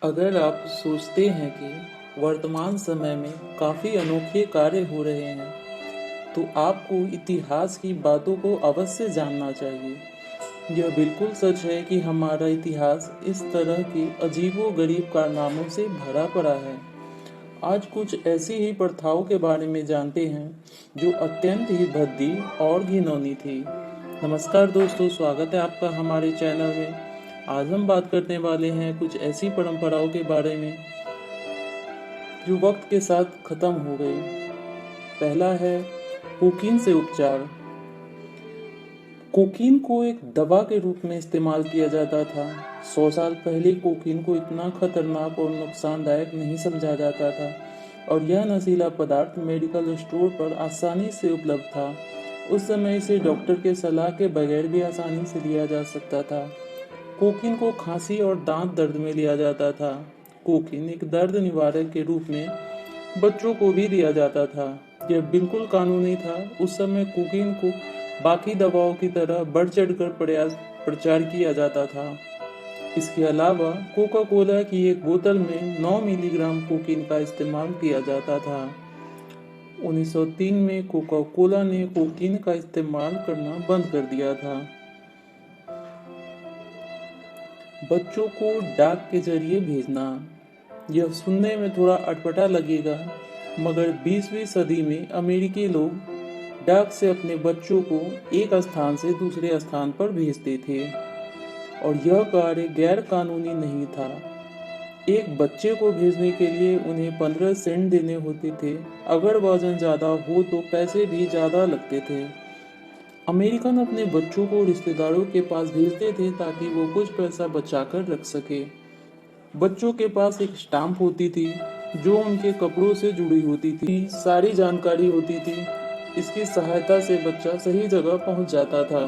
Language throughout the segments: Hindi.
अगर आप सोचते हैं कि वर्तमान समय में काफ़ी अनोखे कार्य हो रहे हैं, तो आपको इतिहास की बातों को अवश्य जानना चाहिए। यह बिल्कुल सच है कि हमारा इतिहास इस तरह के अजीबो-गरीब कारनामों से भरा पड़ा है। आज कुछ ऐसी ही प्रथाओं के बारे में जानते हैं, जो अत्यंत ही भद्दी और घिनौनी थी। नमस्कार दोस्तों, स्वागत है आपका हमारे चैनल में। आज हम बात करने वाले हैं कुछ ऐसी परंपराओं के बारे में जो वक्त के साथ खत्म हो गई। पहला है कोकीन से उपचार। कोकीन को एक दवा के रूप में इस्तेमाल किया जाता था। 100 साल पहले कोकीन को इतना खतरनाक और नुकसानदायक नहीं समझा जाता था और यह नशीला पदार्थ मेडिकल स्टोर पर आसानी से उपलब्ध था। उस समय इसे डॉक्टर के सलाह के बगैर भी आसानी से लिया जा सकता था। कोकीन को खांसी और दांत दर्द में लिया जाता था। कोकीन एक दर्द निवारक के रूप में बच्चों को भी दिया जाता था। यह बिल्कुल कानूनी था। उस समय कोकीन को बाकी दवाओं की तरह बढ़ चढ़कर प्रचार किया जाता था। इसके अलावा कोका कोला की एक बोतल में 9 मिलीग्राम कोकीन का इस्तेमाल किया जाता था। 1903 में कोका कोला ने कोकीन का इस्तेमाल करना बंद कर दिया था। बच्चों को डाक के जरिए भेजना। यह सुनने में थोड़ा अटपटा लगेगा, मगर 20वीं सदी में अमेरिकी लोग डाक से अपने बच्चों को एक स्थान से दूसरे स्थान पर भेजते थे और यह कार्य गैर कानूनी नहीं था। एक बच्चे को भेजने के लिए उन्हें 15 सेंट देने होते थे। अगर वजन ज़्यादा हो तो पैसे भी ज़्यादा लगते थे। अमेरिकन अपने बच्चों को रिश्तेदारों के पास भेजते थे ताकि वो कुछ पैसा बचाकर रख सके। बच्चों के पास एक स्टाम्प होती थी जो उनके कपड़ों से जुड़ी होती थी। सारी जानकारी होती थी। इसकी सहायता से बच्चा सही जगह पहुंच जाता था।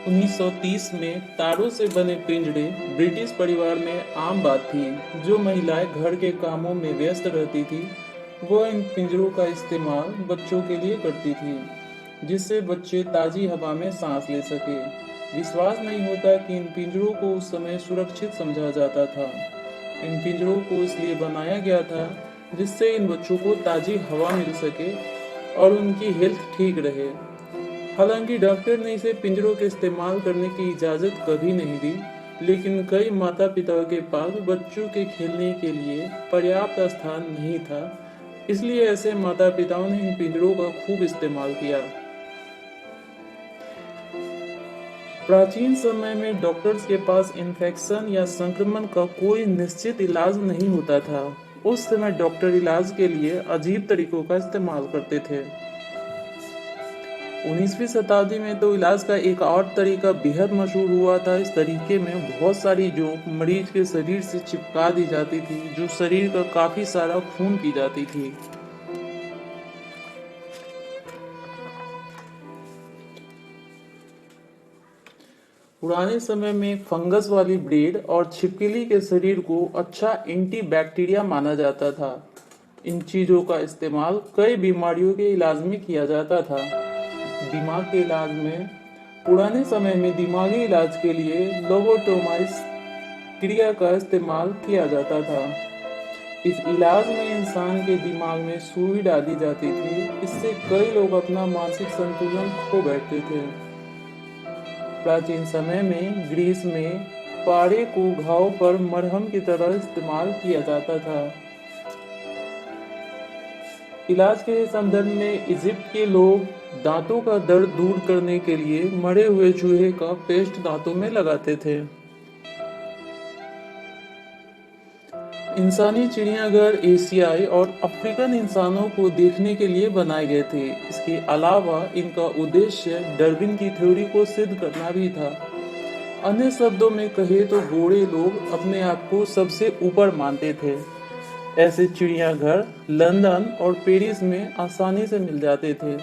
1930 में तारों से बने पिंजरे ब्रिटिश परिवार में आम बात थी। जो महिलाएं घर के कामों में व्यस्त रहती थी, वह इन पिंजरों का इस्तेमाल बच्चों के लिए करती थी, जिससे बच्चे ताजी हवा में सांस ले सके। विश्वास नहीं होता कि इन पिंजरों को उस समय सुरक्षित समझा जाता था। इन पिंजरों को इसलिए बनाया गया था जिससे इन बच्चों को ताजी हवा मिल सके और उनकी हेल्थ ठीक रहे। हालांकि डॉक्टर ने इसे पिंजरों के इस्तेमाल करने की इजाज़त कभी नहीं दी, लेकिन कई माता पिता के पास बच्चों के खेलने के लिए पर्याप्त स्थान नहीं था, इसलिए ऐसे माता पिताओं ने इन पिंजरों का खूब इस्तेमाल किया। प्राचीन समय में डॉक्टर्स के पास इन्फेक्शन या संक्रमण का कोई निश्चित इलाज नहीं होता था। उस समय डॉक्टर इलाज के लिए अजीब तरीकों का इस्तेमाल करते थे। 19वीं शताब्दी में तो इलाज का एक और तरीका बेहद मशहूर हुआ था। इस तरीके में बहुत सारी जोंक मरीज के शरीर से चिपका दी जाती थी, जो शरीर का काफी सारा खून पी जाती थी। पुराने समय में फंगस वाली ब्रेड और छिपकली के शरीर को अच्छा एंटीबैक्टीरिया माना जाता था। इन चीजों का इस्तेमाल कई बीमारियों के इलाज में किया जाता था। दिमाग के इलाज में पुराने समय में दिमागी इलाज के लिए लोबोटोमाइस क्रिया का इस्तेमाल किया जाता था। इस इलाज में इंसान के दिमाग में सुई डाली जाती थी। इससे कई लोग अपना मानसिक संतुलन खो बैठते थे। प्राचीन समय में ग्रीस में पारे को घाव पर मरहम की तरह इस्तेमाल किया जाता था। इलाज के संदर्भ में इजिप्ट के लोग दांतों का दर्द दूर करने के लिए मरे हुए चूहे का पेस्ट दांतों में लगाते थे। इंसानी चिड़ियाघर एशियाई और अफ्रीकन इंसानों को देखने के लिए बनाए गए थे। इसके अलावा इनका उद्देश्य डार्विन की थ्योरी को सिद्ध करना भी था। अन्य शब्दों में कहे तो गोरे लोग अपने आप को सबसे ऊपर मानते थे। ऐसे चिड़ियाघर लंदन और पेरिस में आसानी से मिल जाते थे।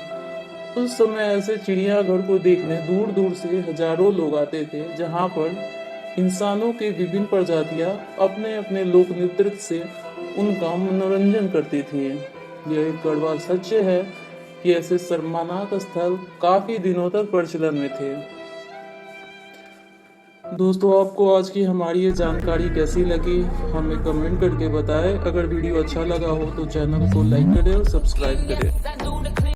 उस समय ऐसे चिड़ियाघर को देखने दूर दूर से हजारों लोग आते थे, जहां पर इंसानों की विभिन्न प्रजातियां अपने अपने लोक नृत्य से उनका मनोरंजन करती थी। यह एक कड़वा सत्य है कि ऐसे शर्मनाक स्थल काफी दिनों तक प्रचलन में थे। दोस्तों, आपको आज की हमारी ये जानकारी कैसी लगी हमें कमेंट करके बताएं। अगर वीडियो अच्छा लगा हो तो चैनल को लाइक करें और सब्सक्राइब करें।